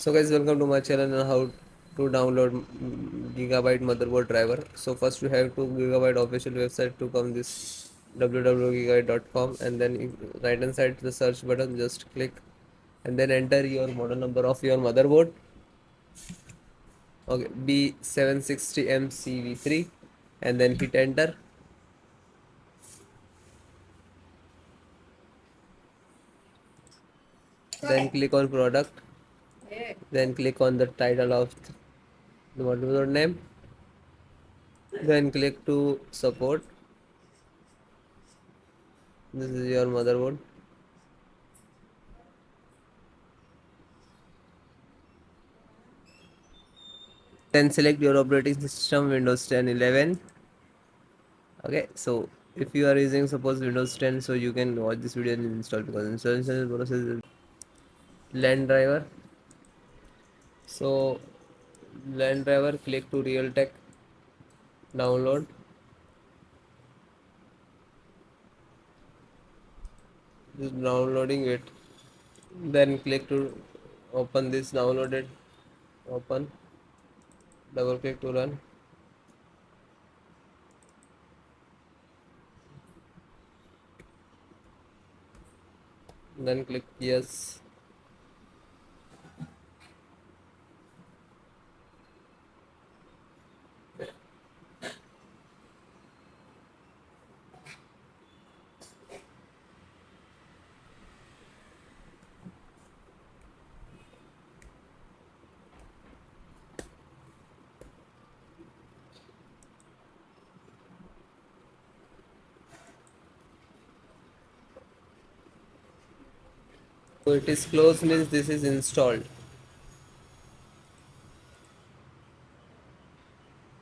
So guys, welcome to my channel and how to download Gigabyte motherboard driver. So first you have to Gigabyte official website to come this www.gigabyte.com, and then right hand side the search button, just click and then enter your model number of your motherboard. Okay, B760M CV3, and then hit enter. Then click on product. Then click on the title of the motherboard name. Then click to support. This is your motherboard. Then select your operating system, Windows 10, 11. Okay, so if you are using suppose Windows 10, so you can watch this video and install, because installation process is LAN driver. So LAN driver, click to Realtek, download. Just downloading it. Then click to open this downloaded. Open. Double click to run. Then click yes. So it is closed, means this is installed.